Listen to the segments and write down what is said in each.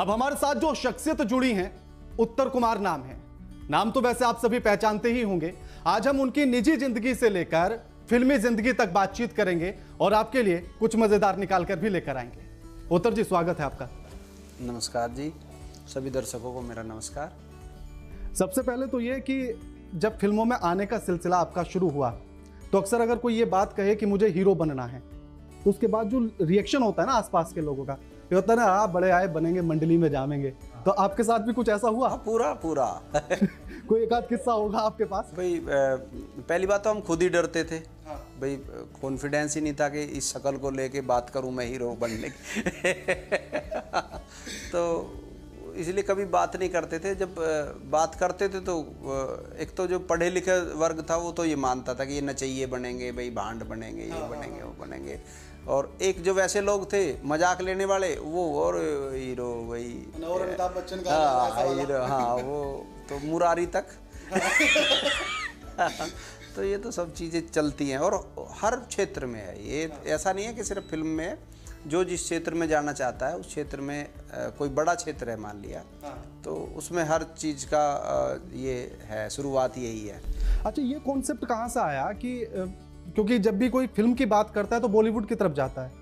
अब हमारे साथ जो शख्सियत जुड़ी हैं, उत्तर कुमार नाम है। नाम तो वैसे आप सभी पहचानते ही होंगे। आज हम उनकी निजी जिंदगी से लेकर फिल्मी जिंदगी तक बातचीत करेंगे और आपके लिए कुछ मजेदार निकाल कर भी लेकर आएंगे। उत्तर जी, स्वागत है आपका। नमस्कार जी, सभी दर्शकों को मेरा नमस्कार। सबसे पहले तो ये कि जब फिल्मों में आने का सिलसिला आपका शुरू हुआ तो अक्सर अगर कोई ये बात कहे कि मुझे हीरो बनना है तो उसके बाद जो रिएक्शन होता है ना आसपास के लोगों का, ये होता है ना, आप बड़े आए बनेंगे, मंडली में जामेंगे। तो आपके साथ भी कुछ ऐसा हुआ? पूरा कोई एक आध किस्सा होगा आपके पास? भाई पहली बात तो हम खुद ही डरते थे। भाई कॉन्फिडेंस ही नहीं था कि इस शक्ल को लेके बात करूं मैं हीरो बनने की। तो इसलिए कभी बात नहीं करते थे। जब बात करते थे तो एक तो जो पढ़े लिखे वर्ग था वो तो ये मानता था कि ये नचइये बनेंगे, भाई भांड बनेंगे, ये बनेंगे, वो बनेंगे। और एक जो वैसे लोग थे मजाक लेने वाले, वो और हीरो भाई, और अमिताभ बच्चन का हीरो, हाँ वो तो मुरारी तक। तो ये तो सब चीज़ें चलती हैं और हर क्षेत्र में है ये। ऐसा नहीं है कि सिर्फ फिल्म में। जो जिस क्षेत्र में जाना चाहता है उस क्षेत्र में, कोई बड़ा क्षेत्र है मान लिया, तो उसमें हर चीज़ का ये है, शुरुआत यही है। अच्छा, ये कॉन्सेप्ट कहाँ से आया कि क्योंकि जब भी कोई फिल्म की बात करता है तो बॉलीवुड की तरफ जाता है,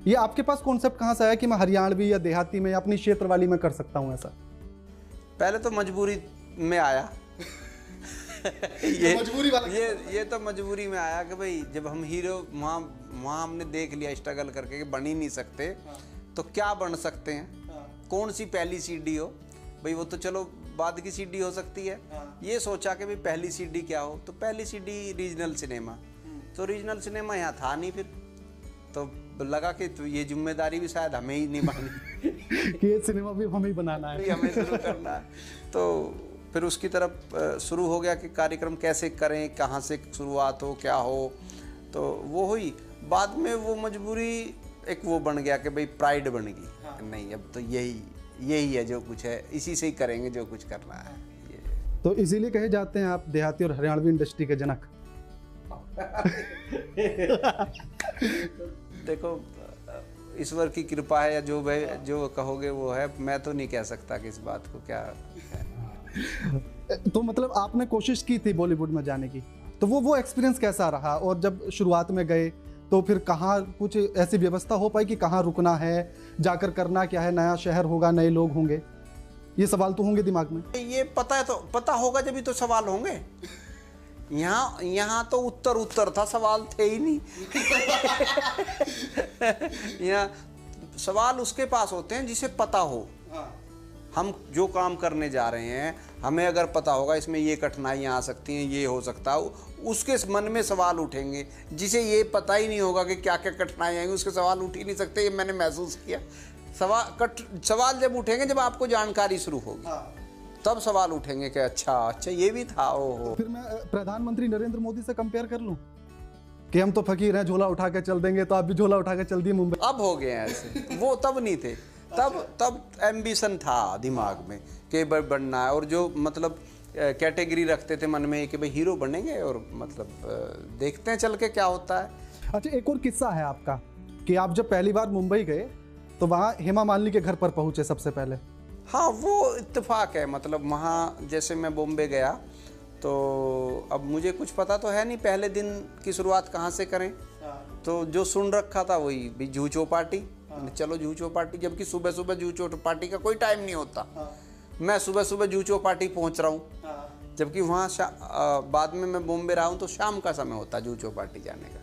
ये आपके पास कॉन्सेप्ट कहाँ से आया कि मैं हरियाणवी या देहाती में या अपनी क्षेत्र वाली में कर सकता हूँ ऐसा? पहले तो मजबूरी में आया। मजबूरी वाला ये तो मजबूरी में आया कि भाई जब हम हीरो वहाँ हमने देख लिया स्ट्रगल करके कि बन ही नहीं सकते, तो क्या बन सकते हैं, कौन सी पहली सीडी हो। भाई वो तो चलो बाद की सीडी हो सकती है। ये सोचा कि भाई पहली सीडी क्या हो, तो पहली सीडी रीजनल सिनेमा। तो रीजनल सिनेमा यहाँ था नहीं, फिर तो लगा कि तो ये जिम्मेदारी भी शायद हमें ही निभानी कि ये सिनेमा भी हमें ही बनाना है, हमें शुरू करना है। तो फिर उसकी तरफ शुरू हो गया कि कार्यक्रम कैसे करें, कहाँ से शुरुआत हो, क्या हो। तो वो हुई। बाद में वो मजबूरी एक वो बन गया कि भाई प्राइड बन गई। नहीं, अब तो यही है जो कुछ है, इसी से ही करेंगे जो कुछ करना है ये। तो इसीलिए कहे जाते हैं आप देहाती और हरियाणवी इंडस्ट्री के जनक। देखो, ईश्वर की कृपा है या जो कहोगे वो है। मैं तो नहीं कह सकता कि इस बात को क्या है। तो मतलब आपने कोशिश की थी बॉलीवुड में जाने की, तो वो एक्सपीरियंस कैसा रहा? और जब शुरुआत में गए तो फिर कहाँ कुछ ऐसी व्यवस्था हो पाई कि कहाँ रुकना है, जाकर करना क्या है, नया शहर होगा, नए लोग होंगे, ये सवाल तो होंगे दिमाग में? ये पता है, तो पता होगा जब भी तो सवाल होंगे। यहाँ तो उत्तर था, सवाल थे ही नहीं। यहाँ सवाल उसके पास होते हैं जिसे पता हो। हम जो काम करने जा रहे हैं, हमें अगर पता होगा इसमें ये कठिनाइयाँ आ सकती हैं, ये हो सकता है, उसके मन में सवाल उठेंगे। जिसे ये पता ही नहीं होगा कि क्या क्या कठिनाइयाँ आएंगी, उसके सवाल उठ ही नहीं सकते। ये मैंने महसूस किया। सवाल जब उठेंगे जब आपको जानकारी शुरू होगी, तब सवाल उठेंगे कि अच्छा ये भी था। ओहो, फिर मैं प्रधानमंत्री नरेंद्र मोदी से कंपेयर कर लूं कि हम तो फकीर हैं, झोला उठा के चल देंगे, तो आप भी झोला उठा के चल दिए मुंबई। अब हो गए हैं ऐसे, वो तब नहीं थे। तब एम्बिशन था दिमाग में कि बनना है, और जो मतलब कैटेगरी रखते थे मन में कि भाई हीरो बनेंगे, और मतलब देखते हैं चल के क्या होता है। अच्छा, एक और किस्सा है आपका कि आप जब पहली बार मुंबई गए तो वहाँ हेमा मालिनी के घर पर पहुंचे सबसे पहले। हाँ, वो इत्तेफाक है। मतलब वहाँ जैसे मैं बॉम्बे गया तो अब मुझे कुछ पता तो है नहीं पहले दिन की शुरुआत कहाँ से करें। तो जो सुन रखा था वही भी जूह चौपाटी। चलो जूह चौपाटी, जबकि सुबह सुबह जूह चौपाटी का कोई टाइम नहीं होता। मैं सुबह सुबह जूह चौपाटी पहुँच रहा हूँ, जबकि वहाँ बाद में मैं बॉम्बे रहा हूँ तो शाम का समय होता है जूह चौपाटी जाने का।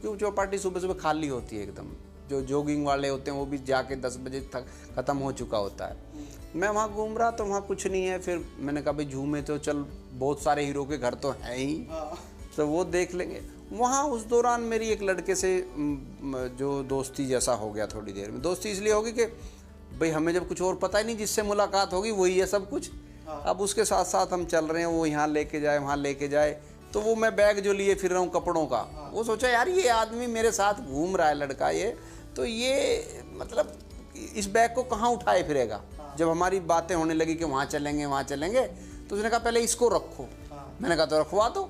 जूह चौपाटी सुबह सुबह खाली होती है एकदम। जो जॉगिंग वाले होते हैं वो भी जाके 10 बजे तक ख़त्म हो चुका होता है। मैं वहाँ घूम रहा तो वहाँ कुछ नहीं है। फिर मैंने कहा भाई जूह में तो चल बहुत सारे हीरो के घर तो हैं ही, तो वो देख लेंगे। वहाँ उस दौरान मेरी एक लड़के से जो दोस्ती जैसा हो गया। थोड़ी देर में दोस्ती इसलिए होगी कि भाई हमें जब कुछ और पता ही नहीं, जिससे मुलाकात होगी वही है सब कुछ। अब उसके साथ साथ हम चल रहे हैं, वो यहाँ लेके जाए वहाँ लेके जाए। तो वो मैं बैग जो लिए फिर रहा हूँ कपड़ों का, वो सोचा यार ये आदमी मेरे साथ घूम रहा है लड़का, ये तो ये मतलब इस बैग को कहाँ उठाए फिरेगा। जब हमारी बातें होने लगी कि वहाँ चलेंगे, तो उसने कहा पहले इसको रखो। मैंने कहा तो रखवा दो।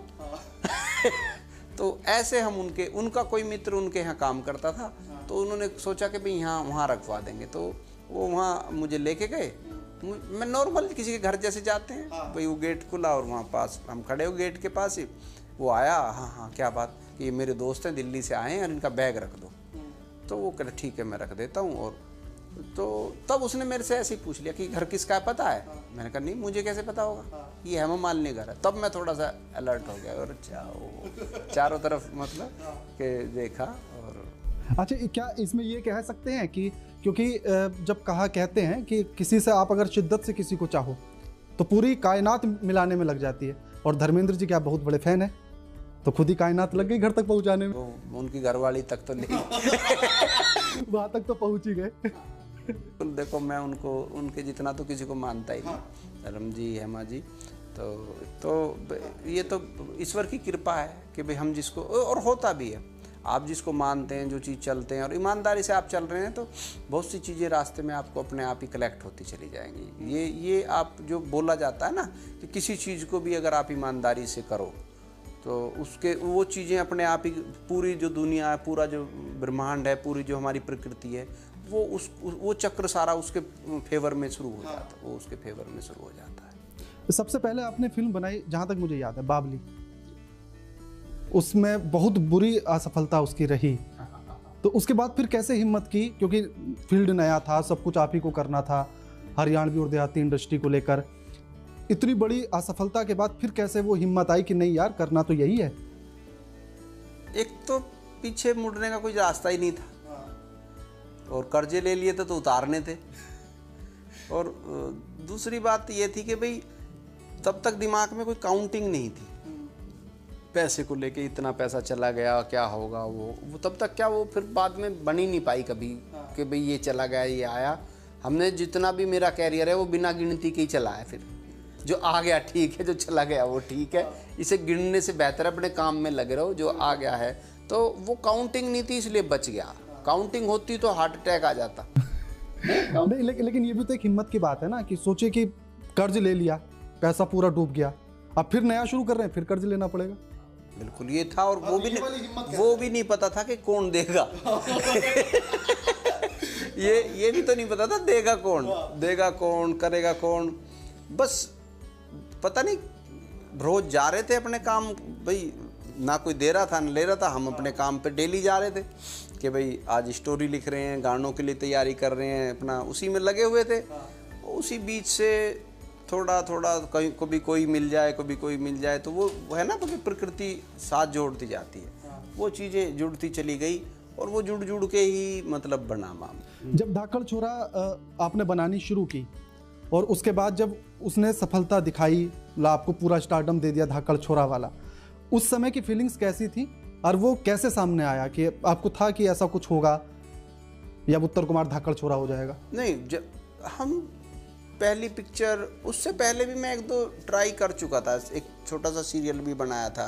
तो ऐसे हम उनका कोई मित्र उनके यहाँ काम करता था, तो उन्होंने सोचा कि भाई यहाँ वहाँ रखवा देंगे। तो वो वहाँ मुझे लेके गए। मैं नॉर्मल किसी के घर जैसे जाते हैं भाई, वो गेट खुला और वहाँ पास हम खड़े हो गेट के पास ही। वो आया, हाँ हाँ क्या बात, कि ये मेरे दोस्त हैं दिल्ली से आए हैं और इनका बैग रख दो। तो वो कह ठीक है मैं रख देता हूँ। और तो तब उसने मेरे से ऐसे ही पूछ लिया कि घर किसका है पता है? मैंने कहा नहीं मुझे कैसे पता होगा, ये हेमा मालिनी घर है। तब मैं थोड़ा सा अलर्ट हो गया और अच्छा चारों तरफ मतलब के देखा। और अच्छा, क्या इसमें ये कह सकते हैं कि क्योंकि जब कहते हैं कि किसी से आप अगर शिद्दत से किसी को चाहो तो पूरी कायनात मिलाने में लग जाती है, और धर्मेंद्र जी के आप बहुत बड़े फैन हैं, तो खुद ही कायनात लग गई घर तक पहुंचाने में। उनकी घरवाली तक तो नहीं वहां तक तो पहुंच ही गए। देखो मैं उनको उनके जितना तो किसी को मानता ही नहीं, धर्म जी, हेमा जी, तो ये तो ईश्वर की कृपा है कि भाई हम जिसको, और होता भी है, आप जिसको मानते हैं, जो चीज़ चलते हैं और ईमानदारी से आप चल रहे हैं, तो बहुत सी चीज़ें रास्ते में आपको अपने आप ही कलेक्ट होती चली जाएंगी। ये आप जो बोला जाता है ना कि किसी चीज़ को भी अगर आप ईमानदारी से करो तो उसके वो चीज़ें अपने आप ही, पूरी जो दुनिया है, पूरा जो ब्रह्मांड है, पूरी जो हमारी प्रकृति है, वो चक्र सारा उसके फेवर में शुरू हो जाता है, वो उसके फेवर में शुरू हो जाता है। सबसे पहले आपने फिल्म बनाई, जहाँ तक मुझे याद है, बावली। उसमें बहुत बुरी असफलता उसकी रही, तो उसके बाद फिर कैसे हिम्मत की, क्योंकि फील्ड नया था, सब कुछ आप ही को करना था, हरियाणवी और देहाती इंडस्ट्री को लेकर, इतनी बड़ी असफलता के बाद फिर कैसे वो हिम्मत आई कि नहीं यार करना तो यही है? एक तो पीछे मुड़ने का कोई रास्ता ही नहीं था, और कर्जे ले लिए थे तो उतारने थे। और दूसरी बात ये थी कि भाई तब तक दिमाग में कोई काउंटिंग नहीं थी पैसे को लेके, इतना पैसा चला गया क्या होगा, वो तब तक क्या, वो फिर बाद में बन ही नहीं पाई कभी कि भाई ये चला गया ये आया। हमने जितना भी मेरा कैरियर है वो बिना गिनती के ही चला है, फिर जो आ गया ठीक है, जो चला गया वो ठीक है, इसे गिनने से बेहतर अपने काम में लगे रहो, जो आ गया है। तो वो काउंटिंग नहीं थी इसलिए बच गया, काउंटिंग होती तो हार्ट अटैक आ जाता। नहीं, लेकिन ये भी तो एक हिम्मत की बात है ना, कि सोचे कि कर्ज ले लिया, पैसा पूरा डूब गया, अब फिर नया शुरू कर रहे हैं, फिर कर्ज लेना पड़ेगा। बिल्कुल ये था, और वो भी नहीं पता था कि कौन देगा ये भी तो नहीं पता था देगा कौन करेगा कौन। बस पता नहीं, रोज जा रहे थे अपने काम, भाई ना कोई दे रहा था ना ले रहा था, हम अपने काम पे डेली जा रहे थे कि भाई आज स्टोरी लिख रहे हैं, गानों के लिए तैयारी कर रहे हैं, अपना उसी में लगे हुए थे। उसी बीच से थोड़ा कहीं कभी कोई मिल जाए, तो वो है ना, क्योंकि प्रकृति साथ जोड़ती जाती है, वो चीज़ें जुड़ती चली गई, और वो जुड़ के ही मतलब बना मामला। जब धाकड़ छोरा आपने बनानी शुरू की, और उसके बाद जब उसने सफलता दिखाई, आपको पूरा स्टारडम दे दिया धाकड़ छोरा वाला, उस समय की फीलिंग्स कैसी थी, और वो कैसे सामने आया कि आपको था कि ऐसा कुछ होगा या उत्तर कुमार धाकड़ छोरा हो जाएगा? नहीं, हम पहली पिक्चर, उससे पहले भी मैं एक दो ट्राई कर चुका था, एक छोटा सा सीरियल भी बनाया था,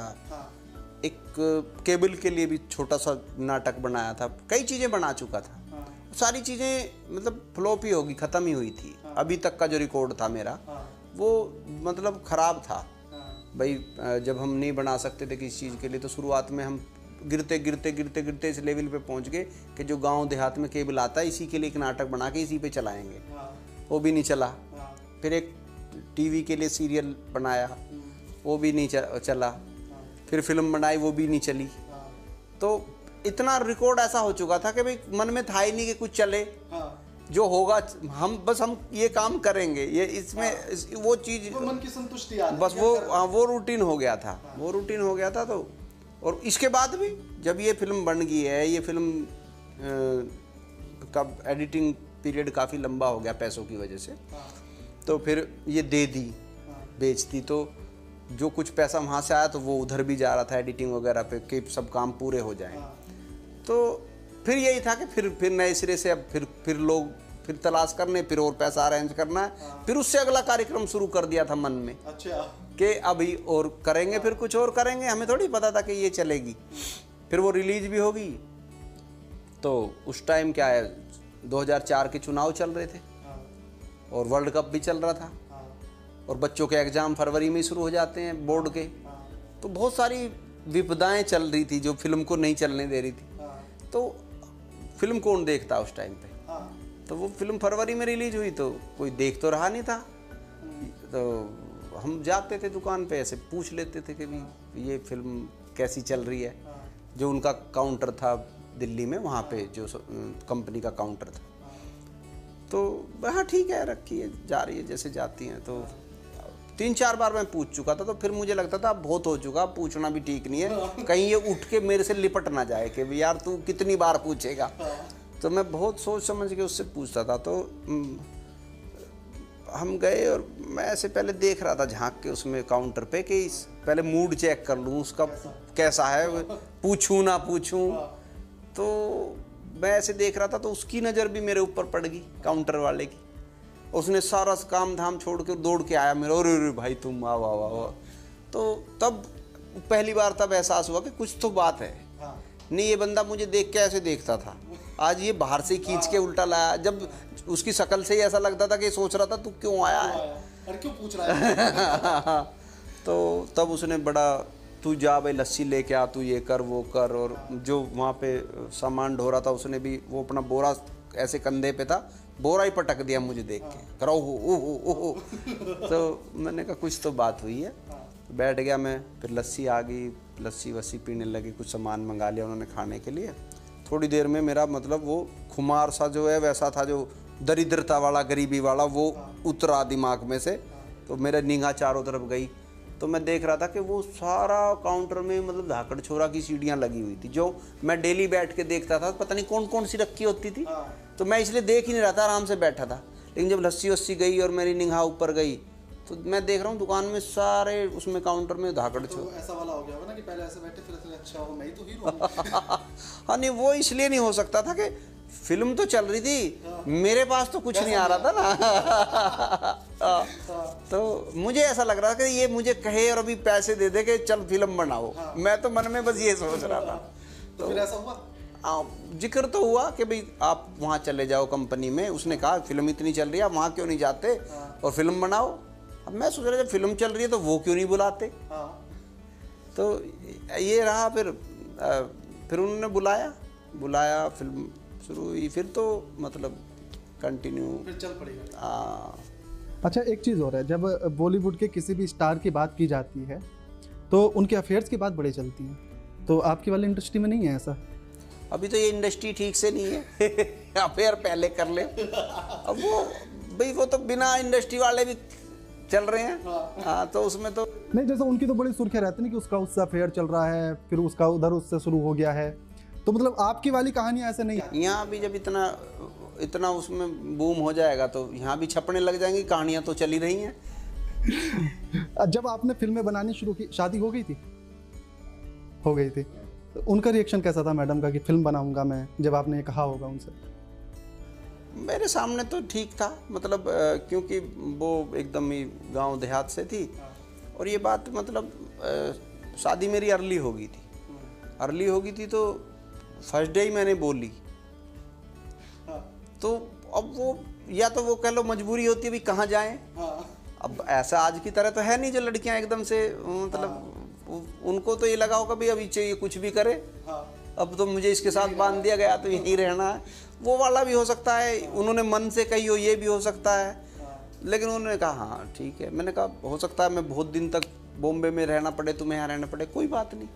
एक केबल के लिए भी छोटा सा नाटक बनाया था, कई चीज़ें बना चुका था। सारी चीज़ें मतलब फ्लॉप ही होगी, ख़त्म ही हुई थी। अभी तक का जो रिकॉर्ड था मेरा वो मतलब ख़राब था भाई। जब हम नहीं बना सकते थे किसी चीज़ के लिए, तो शुरुआत में हम गिरते इस लेवल पे पहुंच गए कि जो गांव देहात में केबल आता है, इसी के लिए एक नाटक बना के इसी पे चलाएंगे, वो भी नहीं चला। फिर एक टीवी के लिए सीरियल बनाया, वो भी नहीं चला। फिर फिल्म बनाई, वो भी नहीं चली। तो इतना रिकॉर्ड ऐसा हो चुका था कि भाई मन में था ही नहीं कि कुछ चले, जो होगा हम ये काम करेंगे, ये इसमें वो चीज़, मन की संतुष्टि आ, बस वो रूटीन हो गया था। तो और इसके बाद भी जब ये फिल्म बन गई है, ये फिल्म का एडिटिंग पीरियड काफ़ी लंबा हो गया पैसों की वजह से, तो फिर ये दे दी, बेच दी, तो जो कुछ पैसा वहाँ से आया तो वो उधर भी जा रहा था एडिटिंग वगैरह पे कि सब काम पूरे हो जाएं। तो फिर यही था कि फिर नए सिरे से अब फिर लोग फिर तलाश करने, फिर और पैसा अरेंज करना है। फिर उससे अगला कार्यक्रम शुरू कर दिया था मन में, अच्छा, कि अभी और करेंगे, फिर कुछ और करेंगे। हमें थोड़ी पता था कि ये चलेगी। फिर वो रिलीज भी होगी। तो उस टाइम क्या है, 2004 के चुनाव चल रहे थे और वर्ल्ड कप भी चल रहा था, और बच्चों के एग्ज़ाम फरवरी में शुरू हो जाते हैं बोर्ड के। तो बहुत सारी विपदाएं चल रही थी जो फिल्म को नहीं चलने दे रही थी। तो फिल्म कौन देखता उस टाइम पे, तो वो फिल्म फरवरी में रिलीज हुई तो कोई देख तो रहा नहीं था, तो हम जाते थे दुकान पे, ऐसे पूछ लेते थे कि भी ये फिल्म कैसी चल रही है। जो उनका काउंटर था दिल्ली में, वहाँ पे जो कंपनी का काउंटर था, तो हाँ ठीक है रखी है, जा रही है जैसे जाती हैं। तो 3-4 बार मैं पूछ चुका था, तो फिर मुझे लगता था अब बहुत हो चुका, पूछना भी ठीक नहीं है, कहीं ये उठ के मेरे से लिपट ना जाए कि यार तू कितनी बार पूछेगा। तो मैं बहुत सोच समझ के उससे पूछता था। तो हम गए और मैं ऐसे पहले देख रहा था झांक के उसमें काउंटर पे कि पहले मूड चेक कर लूँ उसका कैसा है, पूछूं ना पूछूं। तो मैं ऐसे देख रहा था तो उसकी नज़र भी मेरे ऊपर पड़ गई, काउंटर वाले की। उसने सारा काम धाम छोड़ के दौड़ के आया मेरे, अरे भाई तुम वाह वाह वाह। तो तब पहली बार तब एहसास हुआ कि कुछ तो बात है। नहीं ये बंदा मुझे देख के ऐसे देखता था, आज ये बाहर से खींच के उल्टा लाया। जब उसकी शक्ल से ही ऐसा लगता था कि सोच रहा था तू क्यों आया है, अरे क्यों पूछ रहा है। तो तब उसने बड़ा, तू जा भाई लस्सी लेके आ, तू ये कर वो कर। और जो वहाँ पे सामान ढो रहा था उसने भी वो अपना बोरा ऐसे कंधे पे था, बोरा ही पटक दिया मुझे देख के, करो हो। तो मैंने कहा कुछ तो बात हुई है। बैठ गया मैं, फिर लस्सी आ गई, लस्सी वस्सी पीने लगे, कुछ सामान मंगा लिया उन्होंने खाने के लिए। थोड़ी देर में मेरा मतलब वो खुमार सा जो है वैसा था, जो दरिद्रता वाला गरीबी वाला, वो उतरा दिमाग में से। तो मेरा निगाह चारों तरफ गई, तो मैं देख रहा था कि वो सारा काउंटर में मतलब धाकड़ छोरा की सीढ़ियाँ लगी हुई थी, जो मैं डेली बैठ के देखता था, पता नहीं कौन कौन सी रखी होती थी। तो मैं इसलिए देख ही नहीं रहा था, आराम से बैठा था। लेकिन जब लस्सी वस्सी गई और मेरी निगाह ऊपर गई, तो मैं देख रहा हूँ दुकान में सारे उसमें काउंटर में धाकड़ छोरा। तो ऐसा वाला हो गया होगा ना कि पहले ऐसे बैठे फिर अच्छा हो, मैं ही तो हीरो हूँ। हाँ नहीं वो इसलिए नहीं हो सकता था कि फिल्म तो चल रही थी, मेरे पास तो कुछ नहीं आ रहा था ना। तो मुझे ऐसा लग रहा था कि ये मुझे कहे और अभी पैसे दे दे कि चल फिल्म बनाओ। मैं तो मन में बस ये सोच रहा था। तो फिर ऐसा हुआ? जिक्र तो हुआ कि भाई आप वहाँ चले जाओ कंपनी में। उसने कहा फिल्म इतनी चल रही है, वहाँ क्यों नहीं जाते और फिल्म बनाओ। अब मैं सोच रहा जब फिल्म चल रही है तो वो क्यों नहीं बुलाते। तो ये रहा। फिर उन्होंने बुलाया, फिल्म शुरू हुई, फिर तो मतलब कंटिन्यू फिर चल पड़ी। अच्छा एक चीज़ और है, जब बॉलीवुड के किसी भी स्टार की बात की जाती है तो उनके अफेयर्स की बात बड़ी चलती है, तो आपकी वाली इंडस्ट्री में नहीं है ऐसा? अभी तो ये इंडस्ट्री ठीक से नहीं है। अफेयर पहले कर ले। अब वो तो बिना इंडस्ट्री वाले भी चल रहे हैं। हाँ तो उसमें तो नहीं, जैसे उनकी तो बड़ी सुर्खियाँ रहती है कि उसका उससे अफेयर चल रहा है, फिर उसका उधर उससे शुरू हो गया है। तो मतलब आपकी वाली कहानियाँ ऐसे नहीं है? यहाँ भी जब इतना उसमें बूम हो जाएगा तो यहाँ भी छपने लग जाएंगी, कहानियाँ तो चली रही हैं। जब आपने फिल्में बनानी शुरू की, शादी हो गई थी? हो गई थी। तो उनका रिएक्शन कैसा था मैडम का कि फिल्म बनाऊंगा मैं, जब आपने ये कहा होगा उनसे? मेरे सामने तो ठीक था, मतलब क्योंकि वो एकदम ही गांव देहात से थी। और ये बात मतलब शादी मेरी अर्ली हो गई थी तो फर्स्ट डे ही मैंने बोली। तो अब वो या तो वो कह लो मजबूरी होती है भी कहाँ जाएं। अब ऐसा आज की तरह तो है नहीं जो लड़कियां एकदम से मतलब उनको तो ये लगा होगा भी अभी चाहिए कुछ भी करे। अब तो मुझे इसके साथ बांध दिया गया तो यहीं रहना है, वो वाला भी हो सकता है। उन्होंने मन से कही हो, ये भी हो सकता है। लेकिन उन्होंने कहा हाँ ठीक है। मैंने कहा हो सकता है मैं बहुत दिन तक बॉम्बे में रहना पड़े, तुम्हें यहाँ रहना पड़े, कोई बात नहीं।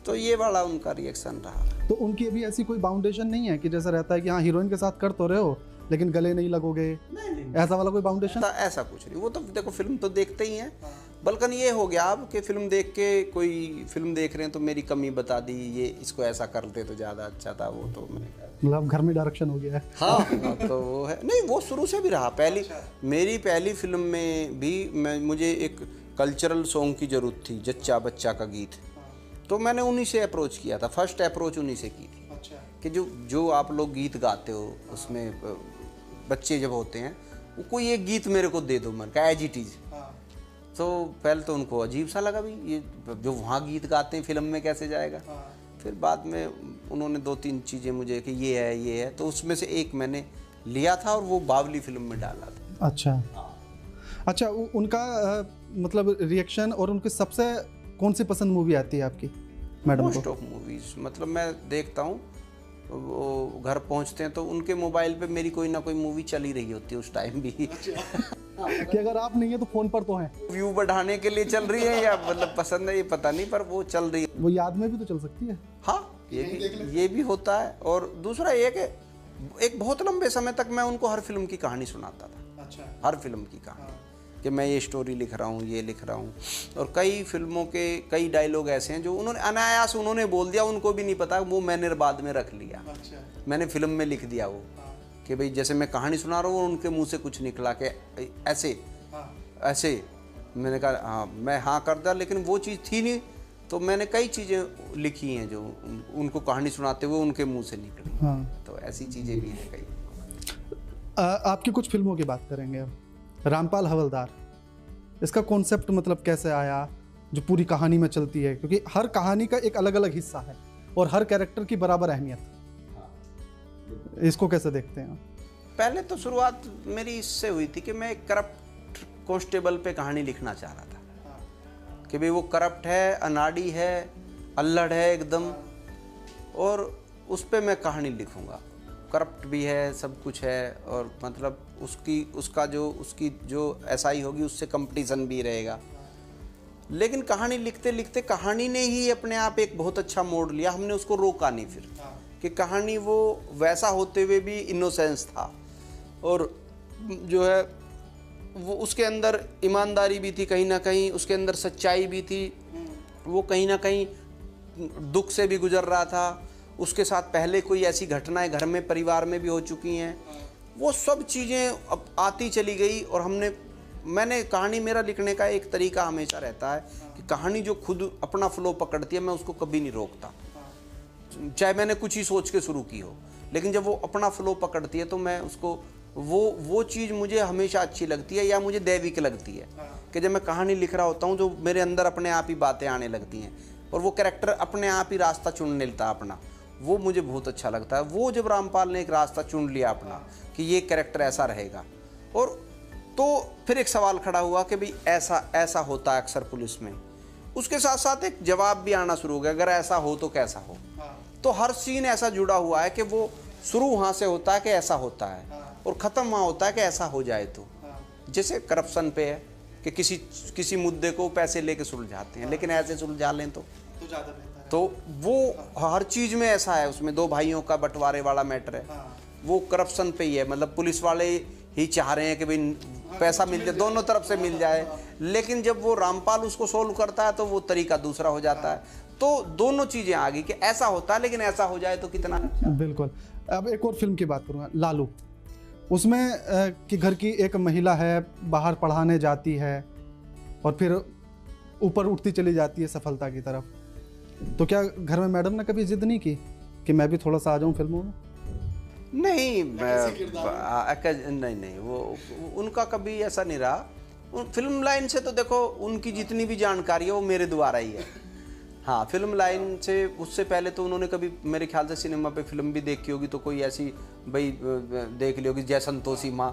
तो ये वाला उनका रिएक्शन रहा। तो उनकी अभी ऐसी कोई बाउंडेशन नहीं है कि जैसा रहता है कि हाँ हीरोइन के साथ कर तो रहे हो लेकिन गले नहीं लगोगे? नहीं। ऐसा वाला कोई बाउंडेशन? ऐसा कुछ नहीं। वो तो देखो फिल्म तो देखते ही हैं। बल्कि ये हो गया अब कि फिल्म देख के कोई फिल्म देख रहे हैं तो मेरी कमी बता दी, ये इसको ऐसा करते तो ज़्यादा अच्छा था। वो तो मैंने कहा मतलब घर में डायरेक्शन हो गया है। हाँ तो वो है नहीं, वो शुरू से भी रहा। मेरी पहली फिल्म में भी मुझे एक कल्चरल सॉन्ग की ज़रूरत थी, जच्चा बच्चा का गीत। तो मैंने उन्हीं से अप्रोच किया था, फर्स्ट अप्रोच उन्हीं से की थी। अच्छा। कि जो आप लोग गीत गाते हो उसमें बच्चे जब होते हैं, वो कोई एक गीत मेरे को दे दो, मैंने कहा एज इट इज़। तो पहले तो उनको अजीब सा लगा भी ये जो वहाँ गीत गाते हैं फिल्म में कैसे जाएगा। फिर बाद में उन्होंने 2-3 चीज़ें मुझे कि ये है, तो उसमें से एक मैंने लिया था और वो बावली फिल्म में डाला था। अच्छा उनका मतलब रिएक्शन और उनकी सबसे कौन सी पसंद मूवी आती है आपकी मैडम को? मोस्ट ऑफ मूवीज़ मतलब मैं देखता हूँ वो घर पहुंचते हैं तो उनके मोबाइल पे मेरी कोई ना कोई मूवी चल ही रही होती है उस टाइम भी। कि अगर आप नहीं है तो फोन पर तो है, व्यू बढ़ाने के लिए चल रही है या मतलब पसंद है ये पता नहीं, पर वो चल रही है। वो याद में भी तो चल सकती है। हाँ, ये भी होता है। और दूसरा ये कि एक बहुत लंबे समय तक मैं उनको हर फिल्म की कहानी सुनाता था। अच्छा। हर फिल्म की कहानी कि मैं ये स्टोरी लिख रहा हूँ, ये लिख रहा हूँ। और कई फिल्मों के कई डायलॉग ऐसे हैं जो उन्होंने अनायास उन्होंने बोल दिया, उनको भी नहीं पता, वो मैंने बाद में रख लिया। अच्छा। मैंने फिल्म में लिख दिया वो कि भाई जैसे मैं कहानी सुना रहा हूँ उनके मुंह से कुछ निकला कि ऐसे ऐसे। मैंने कहा हाँ, मैं हाँ कर दिया, लेकिन वो चीज़ थी नहीं। तो मैंने कई चीज़ें लिखी हैं जो उनको कहानी सुनाते हुए उनके मुंह से निकली। हाँ। तो ऐसी चीज़ें भी हैं कई। आपकी कुछ फिल्मों की बात करेंगे अब। रामपाल हवलदार, इसका कॉन्सेप्ट मतलब कैसे आया जो पूरी कहानी में चलती है, क्योंकि हर कहानी का एक अलग अलग हिस्सा है और हर कैरेक्टर की बराबर अहमियत। इसको कैसे देखते हैं? पहले तो शुरुआत मेरी इससे हुई थी कि मैं एक करप्ट कांस्टेबल पे कहानी लिखना चाह रहा था कि भाई वो करप्ट है, अनाड़ी है, अल्लड़ है एकदम, और उस पे मैं कहानी लिखूंगा। करप्ट भी है, सब कुछ है, और मतलब उसकी जो एसआई होगी उससे कंपटीशन भी रहेगा। लेकिन कहानी लिखते लिखते कहानी ने ही अपने आप एक बहुत अच्छा मोड़ लिया। हमने उसको रोका नहीं फिर कि कहानी वो वैसा होते हुए भी इनोसेंस था, और जो है वो उसके अंदर ईमानदारी भी थी, कहीं ना कहीं उसके अंदर सच्चाई भी थी। वो कहीं ना कहीं दुख से भी गुजर रहा था, उसके साथ पहले कोई ऐसी घटनाएं घर में परिवार में भी हो चुकी हैं। वो सब चीज़ें अब आती चली गई। और मैंने कहानी, मेरा लिखने का एक तरीका हमेशा रहता है कि कहानी जो खुद अपना फ्लो पकड़ती है मैं उसको कभी नहीं रोकता, चाहे मैंने कुछ ही सोच के शुरू की हो। लेकिन जब वो अपना फ्लो पकड़ती है तो मैं उसको वो चीज़ मुझे हमेशा अच्छी लगती है, या मुझे दैविक लगती है कि जब मैं कहानी लिख रहा होता हूँ जो मेरे अंदर अपने आप ही बातें आने लगती हैं और वो कैरेक्टर अपने आप ही रास्ता चुन लेता है अपना। वो मुझे बहुत अच्छा लगता है। वो जब रामपाल ने एक रास्ता चुन लिया अपना कि ये कैरेक्टर ऐसा रहेगा, और तो फिर एक सवाल खड़ा हुआ कि भाई ऐसा होता है अक्सर पुलिस में। उसके साथ साथ एक जवाब भी आना शुरू हो गया, अगर ऐसा हो तो कैसा हो। तो हर सीन ऐसा जुड़ा हुआ है कि वो शुरू वहाँ से होता है कि ऐसा होता है और ख़त्म वहाँ होता है कि ऐसा हो जाए। तो जैसे करप्शन पे है कि किसी मुद्दे को पैसे लेके सुलझाते हैं, लेकिन ऐसे सुलझा लें तो ज़्यादा बेहतर है। तो वो हर चीज़ में ऐसा है। उसमें दो भाइयों का बंटवारे वाला मैटर है, वो करप्शन पे ही है। मतलब पुलिस वाले ही चाह रहे हैं कि भाई पैसा मिल जाए, दोनों तरफ से मिल जाए, लेकिन जब वो रामपाल उसको सोल्व करता है तो वो तरीका दूसरा हो जाता है। तो दोनों चीज़ें आ गई कि ऐसा होता है लेकिन ऐसा हो जाए तो कितना अच्छा। बिल्कुल। अब एक और फिल्म की बात करूँगा, लालू। उसमें कि घर की एक महिला है, बाहर पढ़ाने जाती है और फिर ऊपर उठती चली जाती है सफलता की तरफ। तो क्या घर में मैडम ने कभी जिद नहीं की कि मैं भी थोड़ा सा आ जाऊं फिल्मों में? नहीं, नहीं, वो उनका कभी ऐसा नहीं रहा। फिल्म लाइन से तो देखो उनकी जितनी भी जानकारी है वो मेरे द्वारा ही है। हाँ, फिल्म लाइन से उससे पहले तो उन्होंने कभी मेरे ख्याल से सिनेमा पे फिल्म भी देखी होगी तो कोई ऐसी भाई देख ली होगी, जय संतोषी माँ।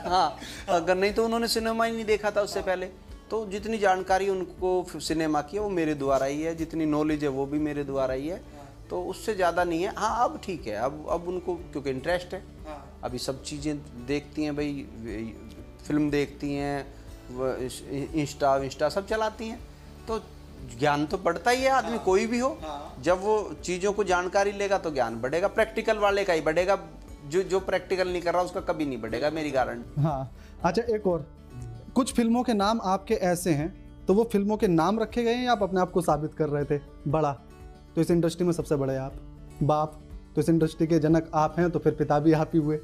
हाँ, अगर नहीं तो उन्होंने सिनेमा ही नहीं देखा था उससे पहले। तो जितनी जानकारी उनको सिनेमा की है वो मेरे द्वारा ही है, जितनी नॉलेज है वो भी मेरे द्वारा ही है। तो उससे ज़्यादा नहीं है। हाँ, अब ठीक है, अब उनको क्योंकि इंटरेस्ट है, अभी सब चीज़ें देखती हैं भाई, फिल्म देखती हैं, इंस्टा सब चलाती हैं, तो ज्ञान तो बढ़ता ही है। आदमी कोई भी हो, जब वो चीज़ों को जानकारी लेगा तो ज्ञान बढ़ेगा। प्रैक्टिकल वाले का ही बढ़ेगा, जो प्रैक्टिकल नहीं कर रहा उसका कभी नहीं बढ़ेगा, मेरी गारंटी। हाँ, अच्छा, एक और, कुछ फिल्मों के नाम आपके ऐसे हैं, तो वो फिल्मों के नाम रखे गए हैं या आप अपने आप को साबित कर रहे थे? बड़ा तो इस इंडस्ट्री में सबसे बड़े आप, बाप तो इस इंडस्ट्री के जनक आप हैं, तो फिर पिता भी आप ही हुए।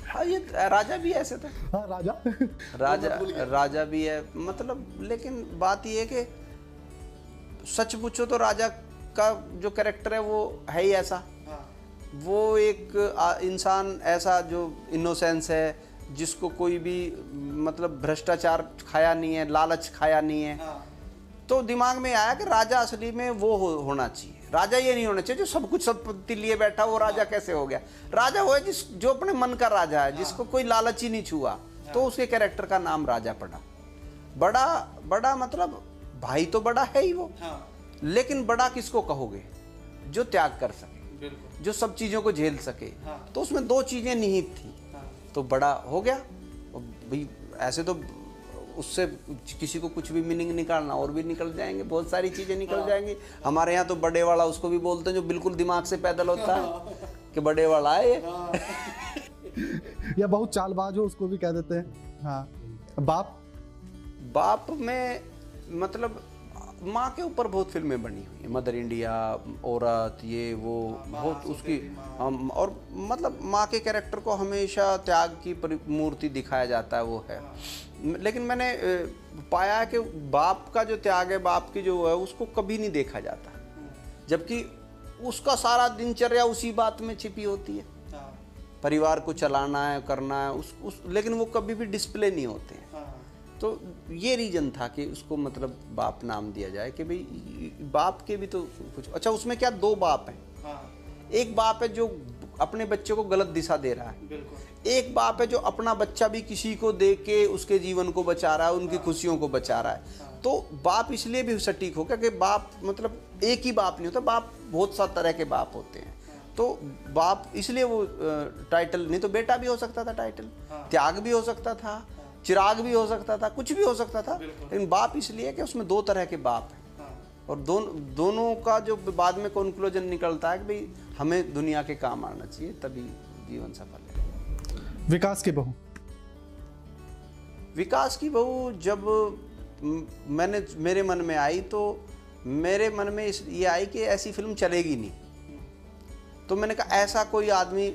हाँ, ये राजा भी ऐसे था। हाँ, राजा भी है, मतलब। लेकिन बात ये है कि सच पूछो तो राजा का जो कैरेक्टर है वो है ही ऐसा। वो एक इंसान ऐसा जो इनोसेंस है, जिसको कोई भी मतलब भ्रष्टाचार खाया नहीं है, लालच खाया नहीं है। तो दिमाग में आया कि राजा असली में वो होना चाहिए। राजा ये नहीं होना चाहिए जो सब कुछ संपत्ति लिए बैठा, वो राजा कैसे हो गया? राजा वो है जो अपने मन का राजा है, जिसको कोई लालच ही नहीं छुआ। तो उसके कैरेक्टर का नाम राजा पड़ा। बड़ा मतलब भाई तो बड़ा है ही वो, लेकिन बड़ा किसको कहोगे? जो त्याग कर सके, जो सब चीज़ों को झेल सके। तो उसमें दो चीज़ें निहित थी, तो बड़ा हो गया। भाई ऐसे तो उससे किसी को कुछ भी मीनिंग निकालना, और भी निकल जाएंगे, बहुत सारी चीज़ें निकल जाएंगी। हमारे यहाँ तो बड़े वाला उसको भी बोलते हैं जो बिल्कुल दिमाग से पैदल होता है कि बड़े वाला है या बहुत चालबाज हो उसको भी कह देते हैं। हाँ, बाप में मतलब माँ के ऊपर बहुत फिल्में बनी हुई हैं, मदर इंडिया, औरत, ये वो बहुत उसकी और मतलब माँ के कैरेक्टर को हमेशा त्याग की मूर्ति दिखाया जाता है, वो है। लेकिन मैंने पाया है कि बाप का जो त्याग है, बाप की जो है, उसको कभी नहीं देखा जाता, जबकि उसका सारा दिनचर्या उसी बात में छिपी होती है। परिवार को चलाना है, करना है, लेकिन वो कभी भी डिस्प्ले नहीं होते हैं। तो ये रीजन था कि उसको मतलब बाप नाम दिया जाए कि भाई बाप के भी तो कुछ। अच्छा, उसमें क्या दो बाप हैं। एक बाप है जो अपने बच्चे को गलत दिशा दे रहा है, एक बाप है जो अपना बच्चा भी किसी को दे के उसके जीवन को बचा रहा है, उनकी खुशियों को बचा रहा है। तो बाप इसलिए भी सटीक होगा कि बाप मतलब एक ही बाप नहीं होता, बाप बहुत सा तरह के बाप होते हैं। तो बाप इसलिए वो टाइटल, नहीं तो बेटा भी हो सकता था टाइटल, त्याग भी हो सकता था, चिराग भी हो सकता था, कुछ भी हो सकता था, लेकिन बाप इसलिए कि उसमें दो तरह के बाप हैं। और दोनों का जो बाद में कंक्लूजन निकलता है कि भाई हमें दुनिया के काम आना चाहिए, तभी जीवन सफल है। विकास की बहू, विकास की बहू जब मेरे मन में आई, तो मेरे मन में ये आई कि ऐसी फिल्म चलेगी नहीं। तो मैंने कहा ऐसा कोई आदमी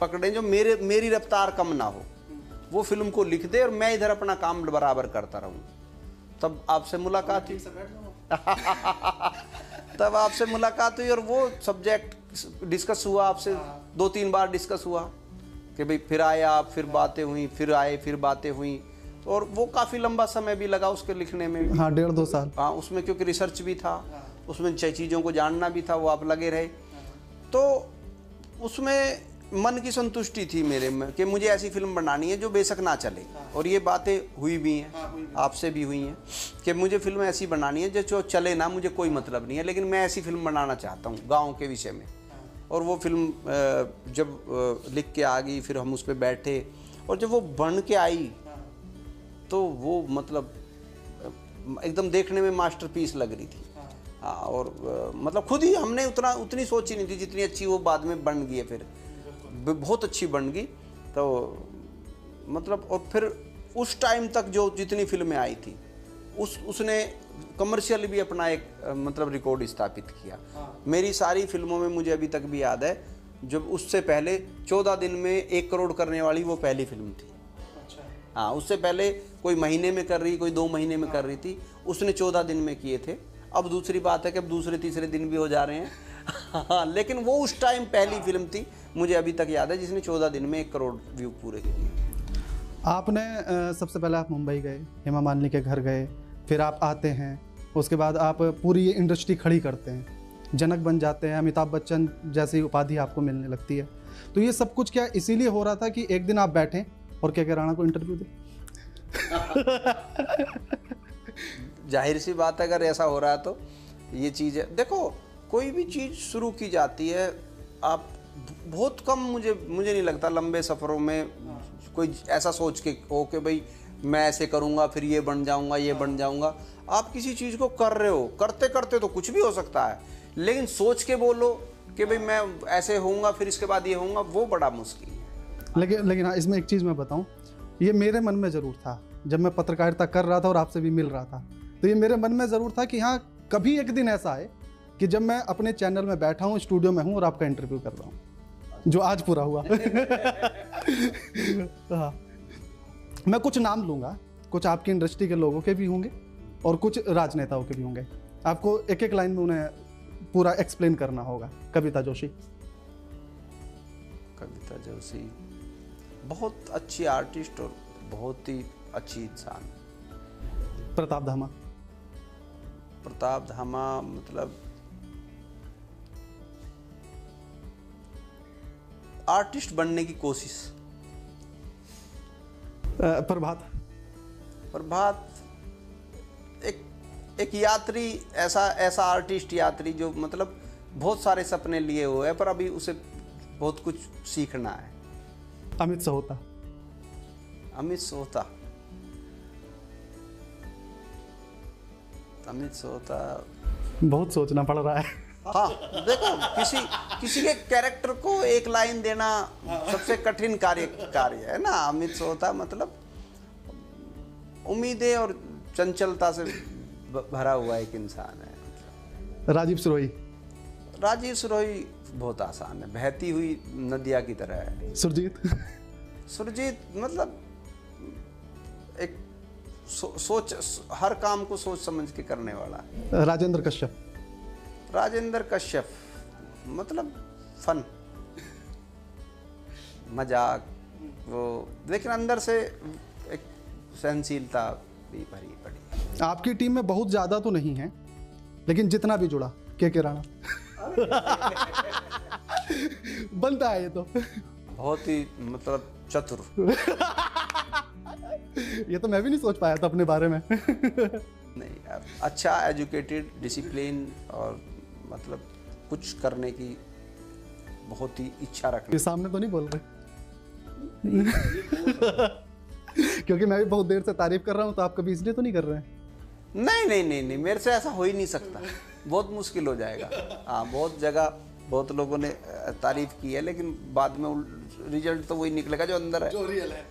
पकड़े जो मेरी रफ्तार कम ना हो, वो फिल्म को लिख दे और मैं इधर अपना काम बराबर करता रहूं। तब आपसे मुलाकात हुई तब आपसे मुलाकात हुई और वो सब्जेक्ट डिस्कस हुआ, आपसे 2-3 बार डिस्कस हुआ कि भाई फिर आए आप, फिर बातें हुई, फिर आए, फिर बातें हुई। और वो काफ़ी लंबा समय भी लगा उसके लिखने में भी। हाँ, 1.5-2 साल। हाँ, उसमें क्योंकि रिसर्च भी था, उसमें चीज़ों को जानना भी था, वो आप लगे रहे। तो उसमें मन की संतुष्टि थी मेरे में कि मुझे ऐसी फिल्म बनानी है जो बेशक ना चले। और ये बातें हुई भी हैं, आपसे भी हुई हैं कि मुझे फिल्म ऐसी बनानी है जो चले ना, मुझे कोई मतलब नहीं है, लेकिन मैं ऐसी फिल्म बनाना चाहता हूँ गाँव के विषय में। और वो फिल्म जब लिख के आ गई, फिर हम उस पर बैठे, और जब वो बन के आई तो वो मतलब एकदम देखने में मास्टरपीस लग रही थी। हाँ, और मतलब खुद ही हमने उतनी सोची नहीं थी जितनी अच्छी वो बाद में बन गई है। फिर बहुत अच्छी बन गई। तो मतलब और फिर उस टाइम तक जो जितनी फिल्में आई थी उसने कमर्शियल भी अपना एक मतलब रिकॉर्ड स्थापित किया। मेरी सारी फिल्मों में मुझे अभी तक भी याद है, जब उससे पहले 14 दिन में 1 करोड़ करने वाली वो पहली फिल्म थी। हाँ, उससे पहले कोई महीने में कर रही, कोई 2 महीने में कर रही थी, उसने 14 दिन में किए थे। अब दूसरी बात है कि अब दूसरे तीसरे दिन भी हो जा रहे हैं। हाँ, लेकिन वो उस टाइम पहली फिल्म थी, मुझे अभी तक याद है, जिसने 14 दिन में 1 करोड़ व्यू पूरे किए। आपने सबसे पहले आप मुंबई गए, हेमा मालिनी के घर गए, फिर आप आते हैं, उसके बाद आप पूरी ये इंडस्ट्री खड़ी करते हैं, जनक बन जाते हैं, अमिताभ बच्चन जैसी उपाधि आपको मिलने लगती है। तो ये सब कुछ क्या इसीलिए हो रहा था कि एक दिन आप बैठें और के राणा को इंटरव्यू दें? जाहिर सी बात है, अगर ऐसा हो रहा है तो ये चीज़ है। देखो, कोई भी चीज़ शुरू की जाती है, आप बहुत कम, मुझे नहीं लगता लंबे सफ़रों में कोई ऐसा सोच के हो कि भाई मैं ऐसे करूँगा फिर ये बन जाऊँगा, ये बन जाऊँगा। आप किसी चीज़ को कर रहे हो, करते करते तो कुछ भी हो सकता है, लेकिन सोच के बोलो कि भाई मैं ऐसे होऊंगा फिर इसके बाद ये होऊंगा, वो बड़ा मुश्किल है। लेकिन हाँ, इसमें एक चीज़ मैं बताऊँ, ये मेरे मन में ज़रूर था जब मैं पत्रकारिता कर रहा था और आपसे भी मिल रहा था, तो ये मेरे मन में ज़रूर था कि हाँ, कभी एक दिन ऐसा आए कि जब मैं अपने चैनल में बैठा हूँ, स्टूडियो में हूँ और आपका इंटरव्यू कर रहा हूँ, जो आज पूरा हुआ। हाँ, मैं कुछ नाम लूँगा, कुछ आपकी इंडस्ट्री के लोगों के भी होंगे और कुछ राजनेताओं के भी होंगे। आपको एक एक लाइन में उन्हें पूरा एक्सप्लेन करना होगा। कविता जोशी। कविता जोशी बहुत अच्छी आर्टिस्ट और बहुत ही अच्छी इंसान। प्रताप धामा। प्रताप धामा मतलब आर्टिस्ट बनने की कोशिश। प्रभात। प्रभात एक यात्री, ऐसा आर्टिस्ट यात्री जो मतलब बहुत सारे सपने लिए हुए हैं, पर अभी उसे बहुत कुछ सीखना है। अमित सोहता। अमित सोहता, अमित सोहता, बहुत सोचना पड़ रहा है। हाँ देखो, किसी के कैरेक्टर को एक लाइन देना सबसे कठिन कार्य है ना। अमित सोहता मतलब उम्मीदें और चंचलता से भरा हुआ एक इंसान है। राजीव सिरोही। राजीव सिरोही बहुत आसान है, बहती हुई नदिया की तरह है। सुरजीत। सुरजीत मतलब एक सोच, हर काम को सोच समझ के करने वाला। राजेंद्र कश्यप। राजेंद्र कश्यप मतलब फन, मजाक, वो लेकिन अंदर से एक सहनशीलता भी भरी पड़ी। आपकी टीम में बहुत ज्यादा तो नहीं है, लेकिन जितना भी जुड़ा के राणा। बनता है ये तो। बहुत ही मतलब चतुर। ये तो मैं भी नहीं सोच पाया था अपने बारे में। नहीं, अच्छा एजुकेटेड, डिसिप्लिन और मतलब कुछ करने की बहुत ही इच्छा रखने। ये सामने तो नहीं बोल रहे? क्योंकि मैं भी बहुत देर से तारीफ कर रहा हूँ, तो आप कभी इसलिए तो नहीं कर रहे हैं? नहीं नहीं नहीं नहीं, मेरे से ऐसा हो ही नहीं सकता, बहुत मुश्किल हो जाएगा। हाँ, बहुत जगह बहुत लोगों ने तारीफ की है, लेकिन बाद में रिजल्ट तो वही निकलेगा जो अंदर है, जो रियल है।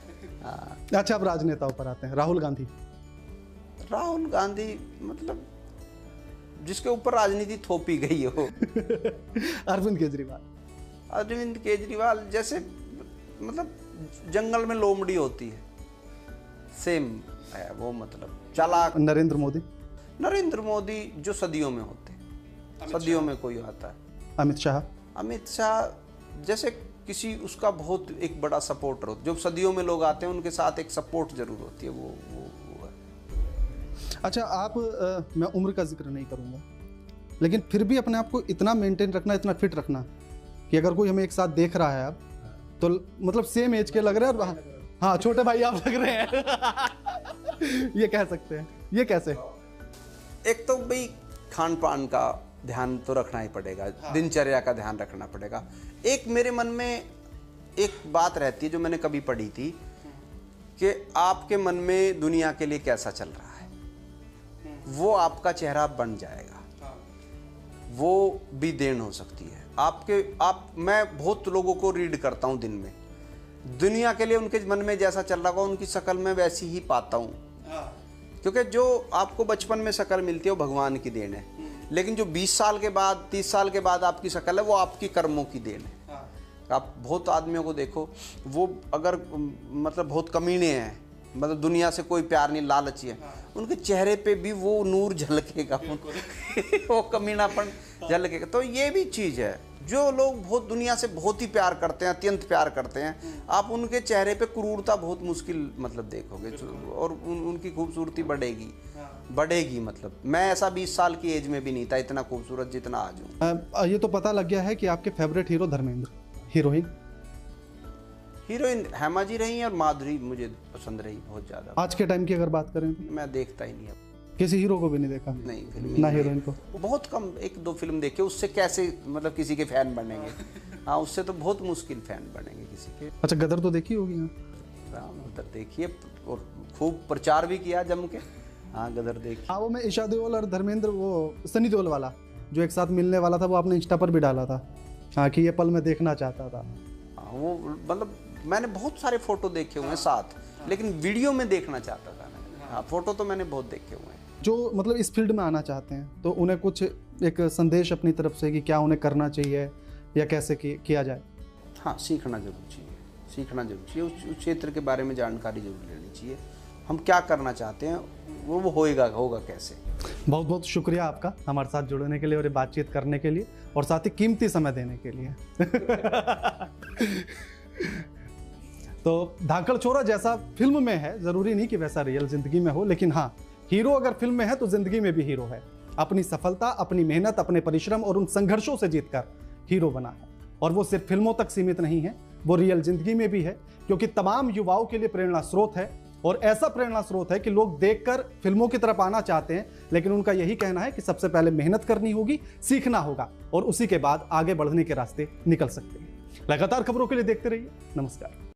हाँ। अच्छा, अब राजनेताओं पर आते हैं। राहुल गांधी। राहुल गांधी मतलब जिसके ऊपर राजनीति थोपी गई हो। अरविंद केजरीवाल। अरविंद केजरीवाल जैसे मतलब जंगल में लोमड़ी होती है, सेम है वो, मतलब चालाक। नरेंद्र मोदी। नरेंद्र मोदी जो सदियों में होते हैं, सदियों में कोई आता है। अमित शाह। अमित शाह जैसे किसी उसका बहुत एक बड़ा सपोर्टर होता है, जो सदियों में लोग आते हैं उनके साथ एक सपोर्ट जरूर होती है, वो है। अच्छा, आप मैं उम्र का जिक्र नहीं करूंगा, लेकिन फिर भी अपने आप को इतना मेंटेन रखना, इतना फिट रखना कि अगर कोई हमें एक साथ देख रहा है अब, तो मतलब सेम एज के लग रहे हैं, और हाँ छोटे भाई आप लग रहे हैं। ये कह सकते हैं। ये कैसे? एक तो भाई खान पान का ध्यान तो रखना ही पड़ेगा, दिनचर्या का ध्यान रखना पड़ेगा। एक मेरे मन में एक बात रहती है जो मैंने कभी पढ़ी थी, कि आपके मन में दुनिया के लिए कैसा चल रहा है, वो आपका चेहरा बन जाएगा। वो भी देन हो सकती है मैं बहुत लोगों को रीड करता हूँ दिन में, दुनिया के लिए उनके मन में जैसा चल रहा होगा उनकी शक्ल में वैसी ही पाता हूँ। क्योंकि जो आपको बचपन में शक्ल मिलती है वो भगवान की देन है, लेकिन जो 20 साल के बाद 30 साल के बाद आपकी शक्ल है वो आपकी कर्मों की देन है। आप बहुत आदमियों को देखो, वो अगर मतलब बहुत कमीने हैं, मतलब दुनिया से कोई प्यार नहीं, लालची है, उनके चेहरे पे भी वो नूर झलकेगा। वो कमीनापन झलकेगा। तो ये भी चीज़ है, जो लोग बहुत दुनिया से बहुत ही प्यार करते हैं, अत्यंत प्यार करते हैं, आप उनके चेहरे पे क्रूरता बहुत मुश्किल मतलब देखोगे, और उनकी खूबसूरती बढ़ेगी। मतलब मैं ऐसा 20 साल की एज में भी नहीं था इतना खूबसूरत जितना आज हूँ। ये तो पता लग गया है कि आपके favourite hero Dharmendra. Heroine Hema ji रही हैं, और माधुरी मुझे पसंद रही बहुत ज़्यादा। आज के टाइम की अगर बात करें तो मैं देखता ही नहीं अब, किसी हीरो को भी नहीं देखा? नहीं, फिल्म ना हीरोइन को। बहुत कम, 1-2 फिल्म देखे, उससे कैसे मतलब किसी के फैन बनेंगे। हाँ, उससे तो बहुत मुश्किल फैन बनेंगे किसी के। अच्छा, गदर तो देखी होगी? हाँ, गदर देखिए, और खूब प्रचार भी किया जम के। हाँ, गदर देखिए। हाँ, वो मैं ईशा देओल और धर्मेंद्र, वो सनी देओल वाला जो एक साथ मिलने वाला था, वो आपने इंस्टा पर भी डाला था। हाँ, कि ये पल मैं देखना चाहता था। हाँ, वो मतलब मैंने बहुत सारे फोटो देखे हुए हैं साथ, लेकिन वीडियो में देखना चाहता था मैंने। हाँ, फोटो तो मैंने बहुत देखे हुए हैं। जो मतलब इस फील्ड में आना चाहते हैं, तो उन्हें कुछ एक संदेश अपनी तरफ से कि क्या उन्हें करना चाहिए या कैसे किया जाए? हाँ, सीखना जरूर चाहिए, उस क्षेत्र के बारे में जानकारी जरूर लेनी चाहिए। हम क्या करना चाहते हैं, वो होगा कैसे। बहुत बहुत शुक्रिया आपका हमारे साथ जुड़ने के लिए और ये बातचीत करने के लिए, और साथ ही कीमती समय देने के लिए। तो धाकड़ छोरा जैसा फिल्म में है, जरूरी नहीं कि वैसा रियल जिंदगी में हो, लेकिन हाँ, हीरो अगर फिल्म में है तो जिंदगी में भी हीरो है। अपनी सफलता, अपनी मेहनत, अपने परिश्रम और उन संघर्षों से जीतकर हीरो बना है। और वो सिर्फ फिल्मों तक सीमित नहीं है, वो रियल जिंदगी में भी है, क्योंकि तमाम युवाओं के लिए प्रेरणा स्रोत है और ऐसा प्रेरणा स्रोत है कि लोग देखकर फिल्मों की तरफ आना चाहते हैं, लेकिन उनका यही कहना है कि सबसे पहले मेहनत करनी होगी, सीखना होगा और उसी के बाद आगे बढ़ने के रास्ते निकल सकते हैं। लगातार खबरों के लिए देखते रहिए। नमस्कार।